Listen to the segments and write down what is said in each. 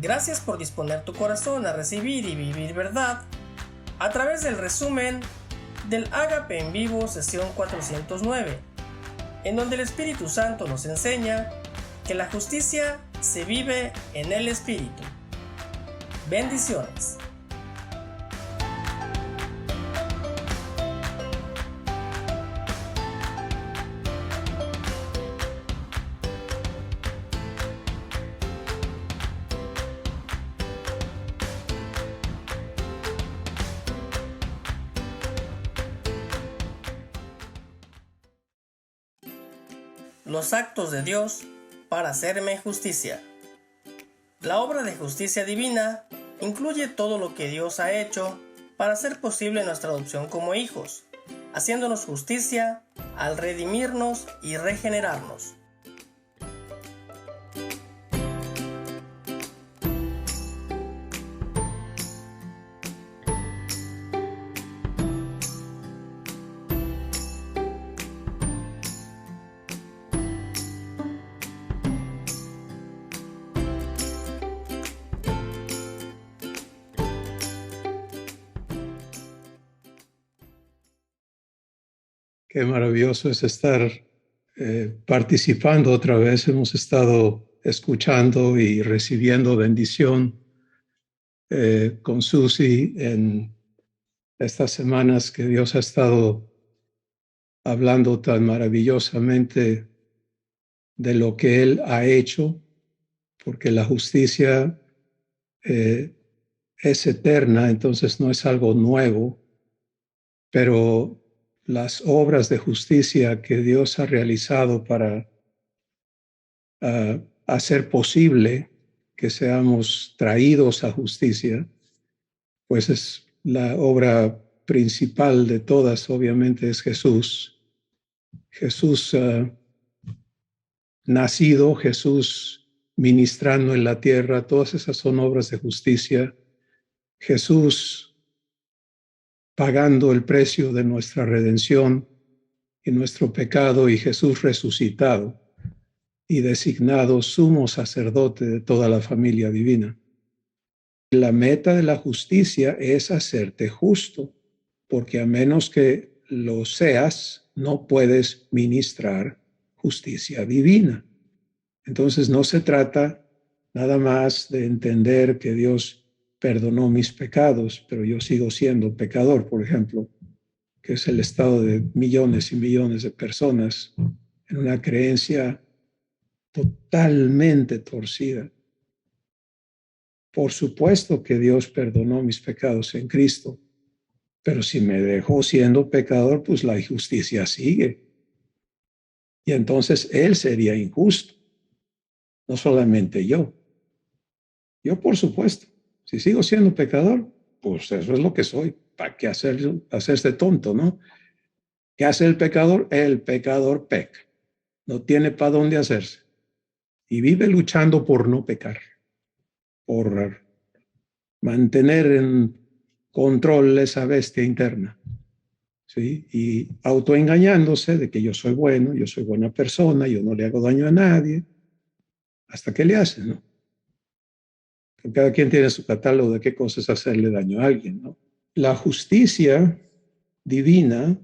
Gracias por disponer tu corazón a recibir y vivir verdad a través del resumen del Ágape en Vivo sesión 409, en donde el Espíritu Santo nos enseña que la justicia se vive en el Espíritu. Bendiciones. Los actos de Dios para hacerme justicia. La obra de justicia divina incluye todo lo que Dios ha hecho para hacer posible nuestra adopción como hijos, haciéndonos justicia al redimirnos y regenerarnos. Qué maravilloso es estar participando otra vez. Hemos estado escuchando y recibiendo bendición con Susi en estas semanas que Dios ha estado hablando tan maravillosamente de lo que Él ha hecho, porque la justicia es eterna, entonces no es algo nuevo, pero las obras de justicia que Dios ha realizado para hacer posible que seamos traídos a justicia, pues es la obra principal de todas, obviamente, es Jesús. Jesús nacido, Jesús ministrando en la tierra, todas esas son obras de justicia. Jesús pagando el precio de nuestra redención y nuestro pecado, y Jesús resucitado y designado sumo sacerdote de toda la familia divina. La meta de la justicia es hacerte justo, porque a menos que lo seas, no puedes ministrar justicia divina. Entonces no se trata nada más de entender que Dios perdonó mis pecados, pero yo sigo siendo pecador, por ejemplo, que es el estado de millones y millones de personas en una creencia totalmente torcida. Por supuesto que Dios perdonó mis pecados en Cristo, pero si me dejó siendo pecador, pues la injusticia sigue. Y entonces Él sería injusto, no solamente yo. Yo, por supuesto, si sigo siendo pecador, pues eso es lo que soy. ¿Para qué hacerse tonto, no? ¿Qué hace el pecador? El pecador peca. No tiene para dónde hacerse. Y vive luchando por no pecar, por mantener en control esa bestia interna, ¿sí? Y autoengañándose de que yo soy bueno, yo soy buena persona, yo no le hago daño a nadie, hasta que le hace, ¿no? Porque cada quien tiene su catálogo de qué cosas hacerle daño a alguien, ¿no? La justicia divina,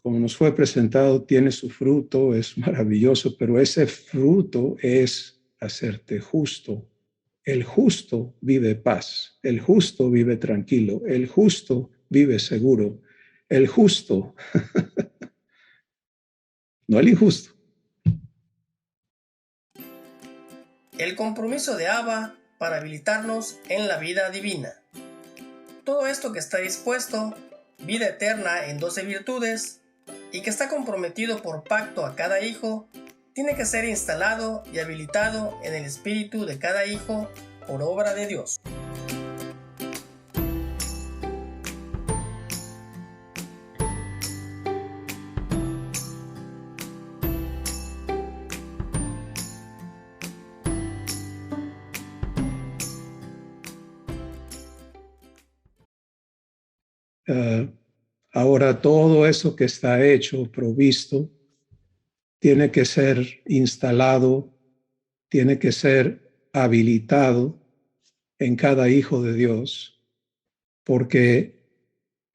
como nos fue presentado, tiene su fruto, es maravilloso, pero ese fruto es hacerte justo. El justo vive paz, el justo vive tranquilo, el justo vive seguro, el justo, no el injusto. El compromiso de Abba para habilitarnos en la vida divina. Todo esto que está dispuesto, vida eterna en 12 virtudes, y que está comprometido por pacto a cada hijo, tiene que ser instalado y habilitado en el espíritu de cada hijo por obra de Dios. Ahora todo eso que está hecho, provisto, tiene que ser instalado, tiene que ser habilitado en cada hijo de Dios, porque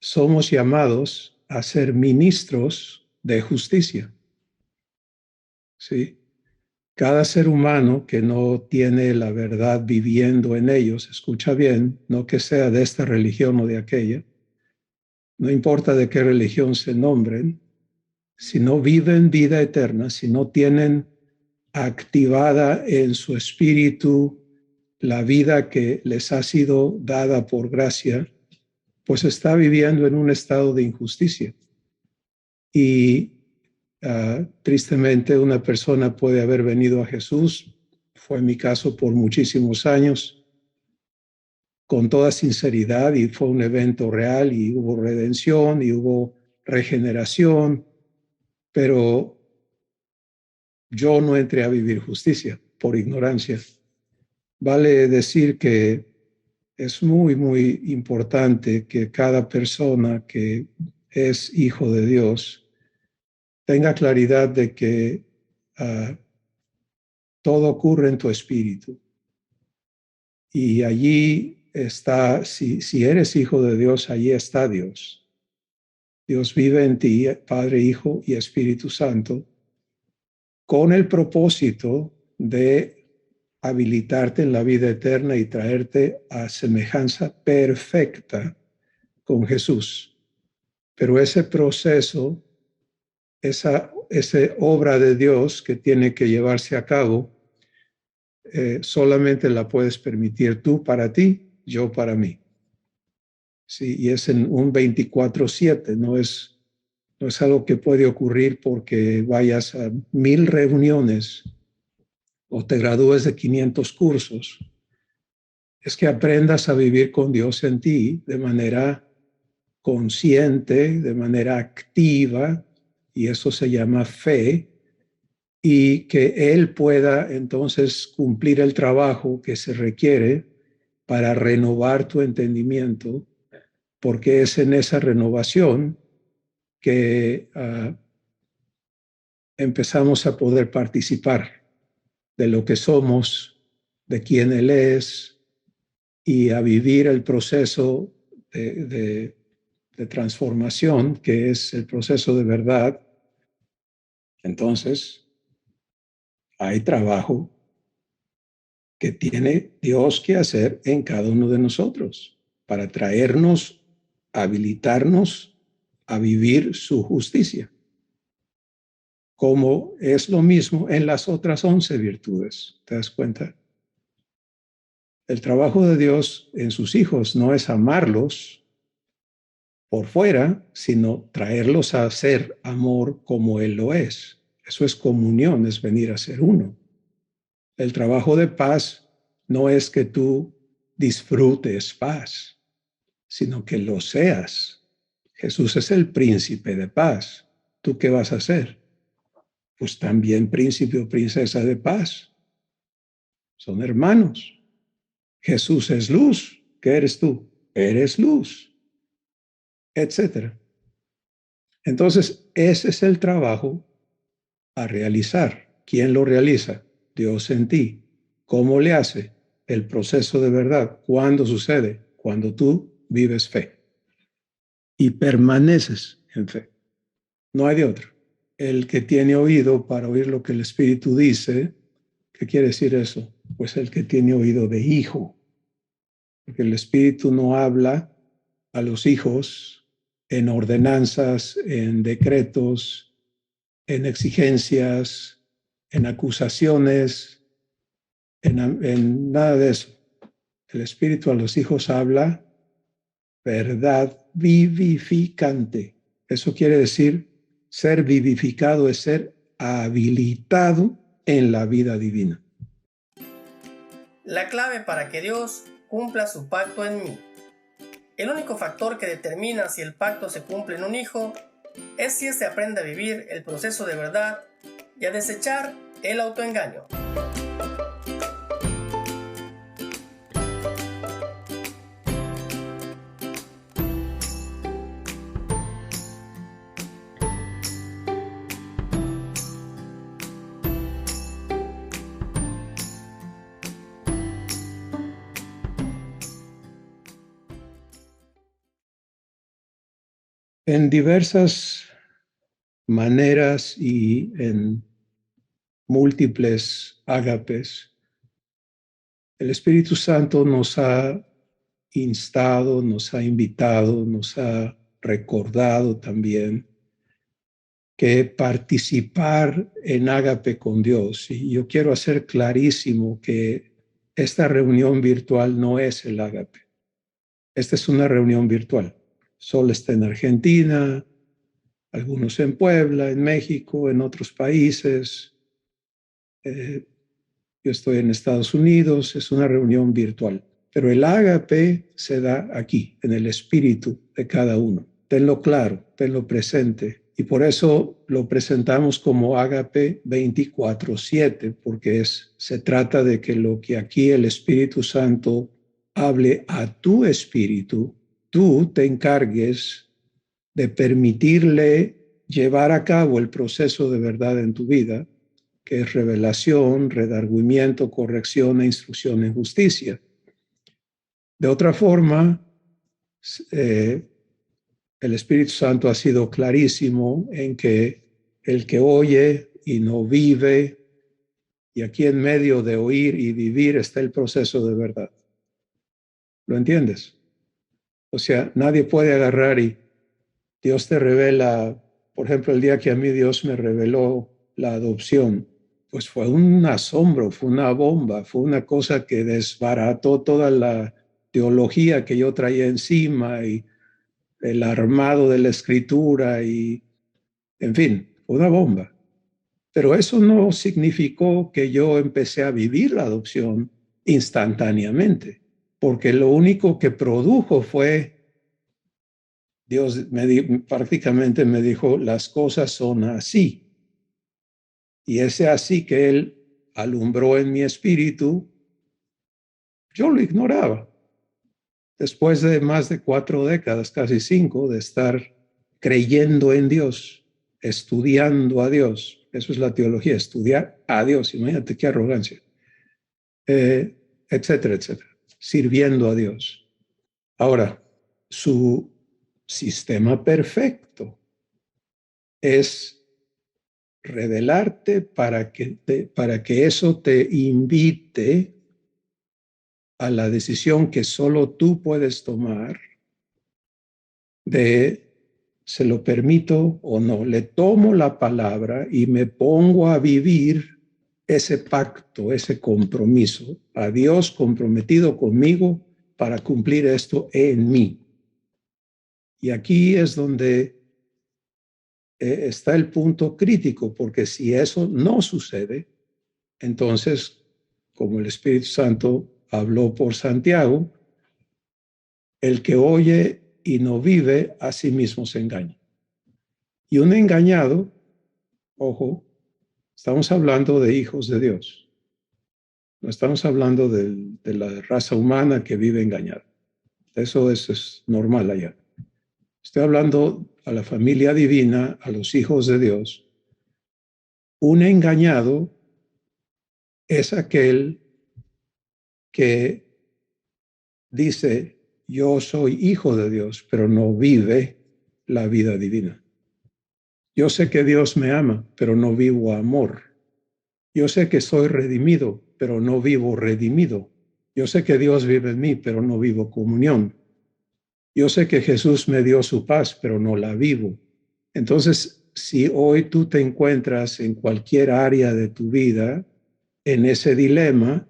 somos llamados a ser ministros de justicia. ¿Sí? Cada ser humano que no tiene la verdad viviendo en ellos, escucha bien, no que sea de esta religión o de aquella, no importa de qué religión se nombren, si no viven vida eterna, si no tienen activada en su espíritu la vida que les ha sido dada por gracia, pues está viviendo en un estado de injusticia. Y tristemente una persona puede haber venido a Jesús, fue mi caso por muchísimos años, con toda sinceridad, y fue un evento real y hubo redención y hubo regeneración, pero yo no entré a vivir justicia por ignorancia. Vale decir que es muy, muy importante que cada persona que es hijo de Dios tenga claridad de que todo ocurre en tu espíritu. Y allí está, si eres hijo de Dios, allí está Dios. Dios vive en ti, Padre, Hijo y Espíritu Santo, con el propósito de habilitarte en la vida eterna y traerte a semejanza perfecta con Jesús. Pero ese proceso, esa obra de Dios que tiene que llevarse a cabo, solamente la puedes permitir tú para ti, yo para mí. Sí, y es en un 24/7, no es algo que puede ocurrir porque vayas a 1000 reuniones o te gradúes de 500 cursos. Es que aprendas a vivir con Dios en ti de manera consciente, de manera activa, y eso se llama fe, y que Él pueda entonces cumplir el trabajo que se requiere para renovar tu entendimiento, porque es en esa renovación que empezamos a poder participar de lo que somos, de quién Él es, y a vivir el proceso de transformación, que es el proceso de verdad. Entonces, hay trabajo que tiene Dios que hacer en cada uno de nosotros para traernos, habilitarnos a vivir su justicia, como es lo mismo en las otras 11 virtudes. ¿Te das cuenta? El trabajo de Dios en sus hijos no es amarlos por fuera, sino traerlos a ser amor como Él lo es. Eso es comunión, es venir a ser uno. El trabajo de paz no es que tú disfrutes paz, sino que lo seas. Jesús es el príncipe de paz. ¿Tú qué vas a hacer? Pues también príncipe o princesa de paz. Son hermanos. Jesús es luz. ¿Qué eres tú? Eres luz, etcétera. Entonces, ese es el trabajo a realizar. ¿Quién lo realiza? Dios en ti. ¿Cómo le hace? El proceso de verdad. ¿Cuándo sucede? Cuando tú vives fe y permaneces en fe. No hay de otro. El que tiene oído para oír lo que el Espíritu dice, ¿qué quiere decir eso? Pues el que tiene oído de hijo. Porque el Espíritu no habla a los hijos en ordenanzas, en decretos, en exigencias, en acusaciones, en nada de eso. El Espíritu a los hijos habla verdad vivificante. Eso quiere decir, ser vivificado es ser habilitado en la vida divina. La clave para que Dios cumpla su pacto en mí. El único factor que determina si el pacto se cumple en un hijo es si éste aprende a vivir el proceso de verdad y a desechar el autoengaño. En diversas maneras y en múltiples ágapes, el Espíritu Santo nos ha instado, nos ha invitado, nos ha recordado también que participar en ágape con Dios. Y yo quiero hacer clarísimo que esta reunión virtual no es el ágape. Esta es una reunión virtual. Sol está en Argentina, algunos en Puebla, en México, en otros países. Yo estoy en Estados Unidos, es una reunión virtual. Pero el ágape se da aquí, en el espíritu de cada uno. Tenlo claro, tenlo presente. Y por eso lo presentamos como ágape 24/7, porque se trata de que lo que aquí el Espíritu Santo hable a tu espíritu, tú te encargues de permitirle llevar a cabo el proceso de verdad en tu vida, que es revelación, redargüimiento, corrección e instrucción en justicia. De otra forma, el Espíritu Santo ha sido clarísimo en que el que oye y no vive, y aquí en medio de oír y vivir está el proceso de verdad. ¿Lo entiendes? O sea, nadie puede agarrar y Dios te revela, por ejemplo, el día que a mí Dios me reveló la adopción, pues fue un asombro, fue una bomba, fue una cosa que desbarató toda la teología que yo traía encima y el armado de la escritura y, en fin, fue una bomba. Pero eso no significó que yo empecé a vivir la adopción instantáneamente, porque lo único que produjo fue Dios prácticamente me dijo, las cosas son así. Y ese así que Él alumbró en mi espíritu, yo lo ignoraba. Después de más de 4 décadas, casi 5, de estar creyendo en Dios, estudiando a Dios. Eso es la teología, estudiar a Dios. Imagínate qué arrogancia. Etcétera, etcétera. Sirviendo a Dios. Ahora, su sistema perfecto es revelarte para que eso te invite a la decisión que solo tú puedes tomar de se lo permito o no, le tomo la palabra y me pongo a vivir ese pacto, ese compromiso, a Dios comprometido conmigo para cumplir esto en mí. Y aquí es donde está el punto crítico, porque si eso no sucede, entonces, como el Espíritu Santo habló por Santiago, el que oye y no vive, a sí mismo se engaña. Y un engañado, ojo, estamos hablando de hijos de Dios. No estamos hablando de la raza humana que vive engañada. Eso es normal allá. Estoy hablando a la familia divina, a los hijos de Dios. Un engañado es aquel que dice, yo soy hijo de Dios, pero no vive la vida divina. Yo sé que Dios me ama, pero no vivo amor. Yo sé que soy redimido, pero no vivo redimido. Yo sé que Dios vive en mí, pero no vivo comunión. Yo sé que Jesús me dio su paz, pero no la vivo. Entonces, si hoy tú te encuentras en cualquier área de tu vida en ese dilema,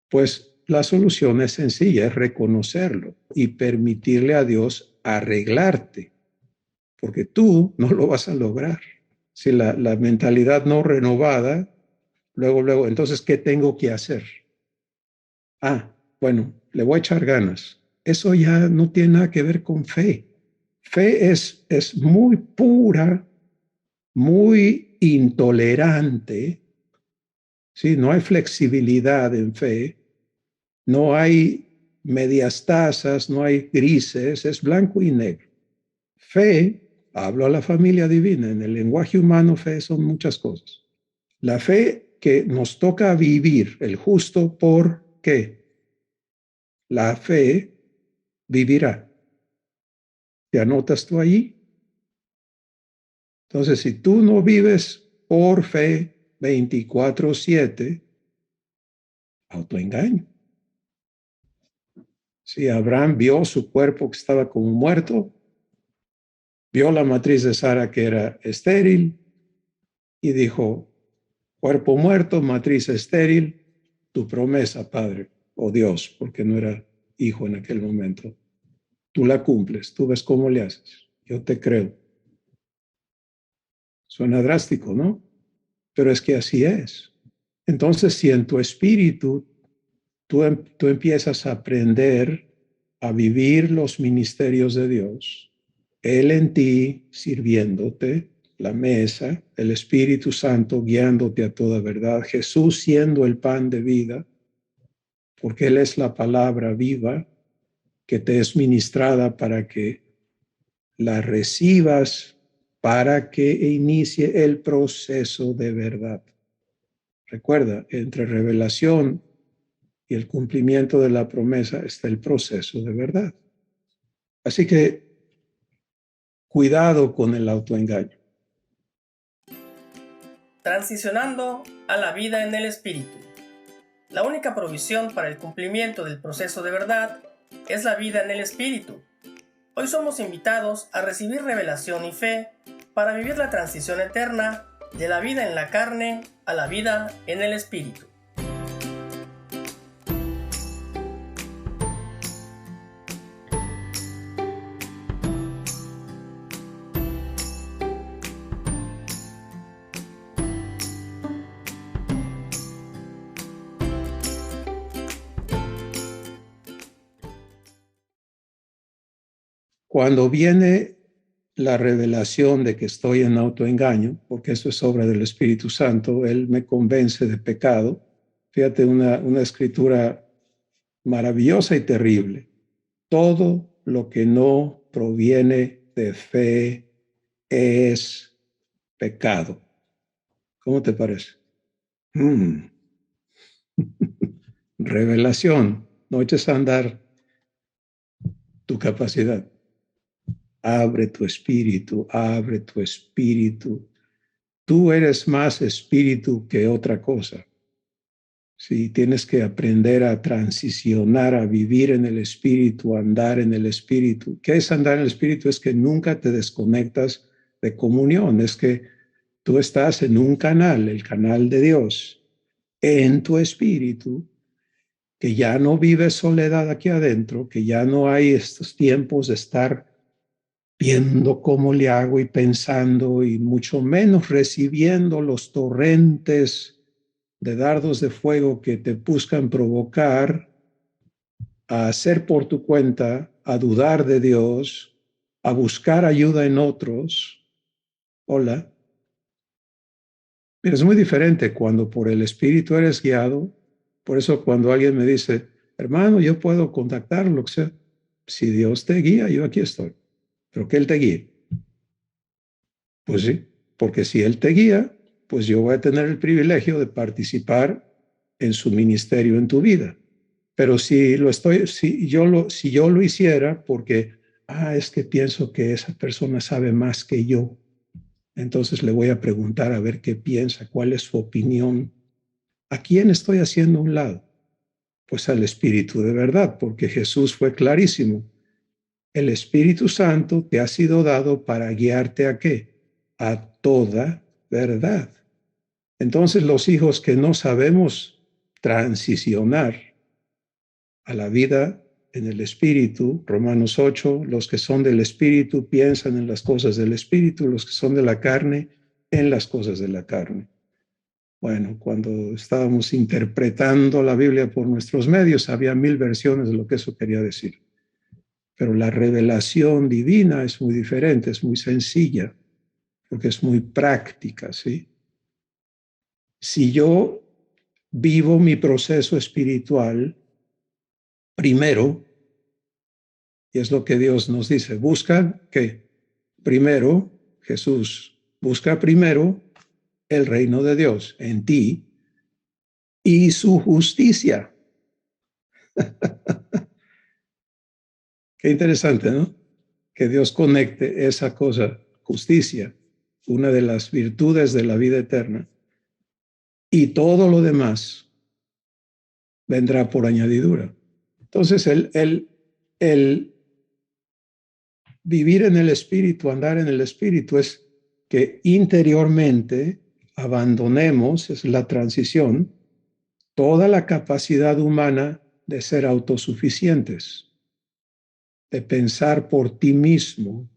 pues la solución es sencilla, es reconocerlo y permitirle a Dios arreglarte, porque tú no lo vas a lograr. Si la mentalidad no renovada, luego, entonces, ¿qué tengo que hacer? Bueno, le voy a echar ganas. Eso ya no tiene nada que ver con fe. Fe es muy pura, muy intolerante. ¿Sí? No hay flexibilidad en fe. No hay medias tazas, no hay grises, es blanco y negro. Fe, hablo a la familia divina, en el lenguaje humano fe son muchas cosas. La fe que nos toca vivir, el justo, ¿por qué? La fe vivirá. ¿Te anotas tú allí? Entonces, si tú no vives por fe 24/7, autoengaño. Si Abraham vio su cuerpo que estaba como muerto, vio la matriz de Sara que era estéril y dijo, cuerpo muerto, matriz estéril, tu promesa, Padre, o Dios, porque no era hijo en aquel momento. Tú la cumples, tú ves cómo le haces. Yo te creo. Suena drástico, ¿no? Pero es que así es. Entonces, si en tu espíritu tú empiezas a aprender a vivir los ministerios de Dios, Él en ti sirviéndote, la mesa, el Espíritu Santo guiándote a toda verdad, Jesús siendo el pan de vida, porque Él es la palabra viva que te es ministrada para que la recibas, para que inicie el proceso de verdad. Recuerda, entre revelación y el cumplimiento de la promesa está el proceso de verdad. Así que cuidado con el autoengaño. Transicionando a la vida en el Espíritu. La única provisión para el cumplimiento del proceso de verdad es la vida en el Espíritu. Hoy somos invitados a recibir revelación y fe para vivir la transición eterna de la vida en la carne a la vida en el Espíritu. Cuando viene la revelación de que estoy en autoengaño, porque eso es obra del Espíritu Santo, Él me convence de pecado. Fíjate, una escritura maravillosa y terrible. Todo lo que no proviene de fe es pecado. ¿Cómo te parece? Revelación. No eches a andar tu capacidad. Abre tu espíritu, abre tu espíritu. Tú eres más espíritu que otra cosa. Sí, tienes que aprender a transicionar, a vivir en el espíritu, a andar en el espíritu. ¿Qué es andar en el espíritu? Es que nunca te desconectas de comunión. Es que tú estás en un canal, el canal de Dios, en tu espíritu, que ya no vives soledad aquí adentro, que ya no hay estos tiempos de estar viendo cómo le hago y pensando y mucho menos recibiendo los torrentes de dardos de fuego que te buscan provocar a hacer por tu cuenta, a dudar de Dios, a buscar ayuda en otros. Hola. Pero es muy diferente cuando por el Espíritu eres guiado. Por eso cuando alguien me dice, hermano, yo puedo contactar lo que sea. Si Dios te guía, yo aquí estoy. Pero que Él te guíe. Pues sí, porque si Él te guía, pues yo voy a tener el privilegio de participar en su ministerio en tu vida. Pero si yo lo hiciera porque, es que pienso que esa persona sabe más que yo, entonces le voy a preguntar a ver qué piensa, cuál es su opinión. ¿A quién estoy haciendo a un lado? Pues al Espíritu de verdad, porque Jesús fue clarísimo. El Espíritu Santo te ha sido dado para guiarte ¿a qué? A toda verdad. Entonces los hijos que no sabemos transicionar a la vida en el Espíritu, Romanos 8, los que son del Espíritu piensan en las cosas del Espíritu, los que son de la carne en las cosas de la carne. Bueno, cuando estábamos interpretando la Biblia por nuestros medios, había 1000 versiones de lo que eso quería decir. Pero la revelación divina es muy diferente, es muy sencilla, porque es muy práctica, ¿sí? Si yo vivo mi proceso espiritual, primero, y es lo que Dios nos dice, busca que primero, Jesús, busca primero el reino de Dios en ti y su justicia. Qué interesante, ¿no? Que Dios conecte esa cosa, justicia, una de las virtudes de la vida eterna, y todo lo demás vendrá por añadidura. Entonces, el vivir en el Espíritu, andar en el Espíritu, es que interiormente abandonemos, es la transición, toda la capacidad humana de ser autosuficientes, de pensar por ti mismo,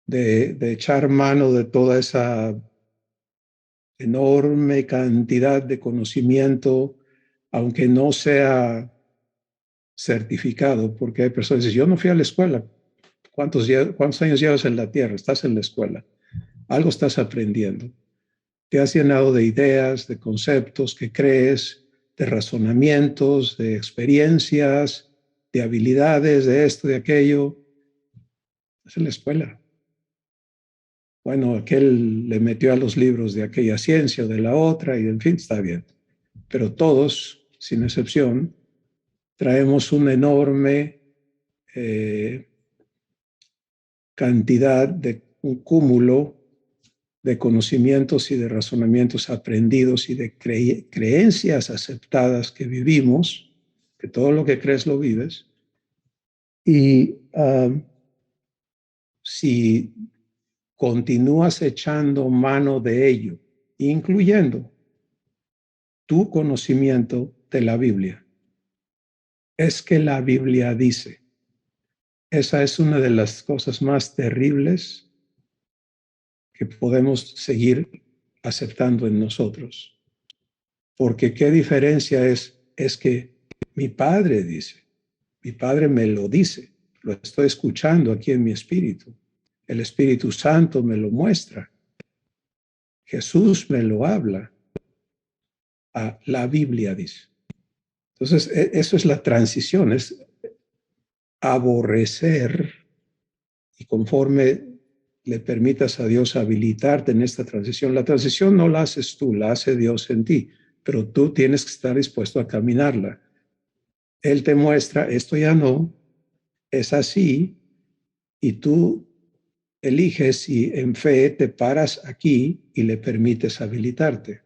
de echar mano de toda esa enorme cantidad de conocimiento, aunque no sea certificado, porque hay personas que dicen, yo no fui a la escuela. ¿Cuántos años llevas en la tierra? Estás en la escuela. Algo estás aprendiendo. Te has llenado de ideas, de conceptos que crees, de razonamientos, de experiencias, de habilidades, de esto, de aquello. Es en la escuela. Bueno, aquel le metió a los libros de aquella ciencia o de la otra, y en fin, está bien. Pero todos, sin excepción, traemos una enorme cantidad de un cúmulo de conocimientos y de razonamientos aprendidos y de creencias aceptadas que vivimos, que todo lo que crees lo vives. Y si continúas echando mano de ello, incluyendo tu conocimiento de la Biblia, es que la Biblia dice. Esa es una de las cosas más terribles que podemos seguir aceptando en nosotros. Porque qué diferencia es que mi Padre dice, mi Padre me lo dice, lo estoy escuchando aquí en mi espíritu. El Espíritu Santo me lo muestra. Jesús me lo habla. La Biblia dice. Entonces, eso es la transición, es aborrecer, y conforme le permitas a Dios habilitarte en esta transición, la transición no la haces tú, la hace Dios en ti, pero tú tienes que estar dispuesto a caminarla. Él te muestra, esto ya no, es así, y tú eliges si en fe te paras aquí y le permites habilitarte.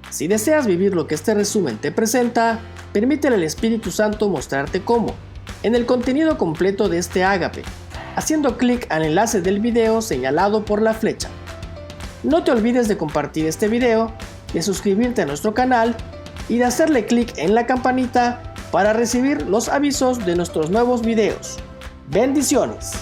Si deseas vivir lo que este resumen te presenta, permítele al Espíritu Santo mostrarte cómo, en el contenido completo de este ágape, haciendo clic al enlace del video señalado por la flecha. No te olvides de compartir este video, de suscribirte a nuestro canal y de hacerle clic en la campanita para recibir los avisos de nuestros nuevos videos. ¡Bendiciones!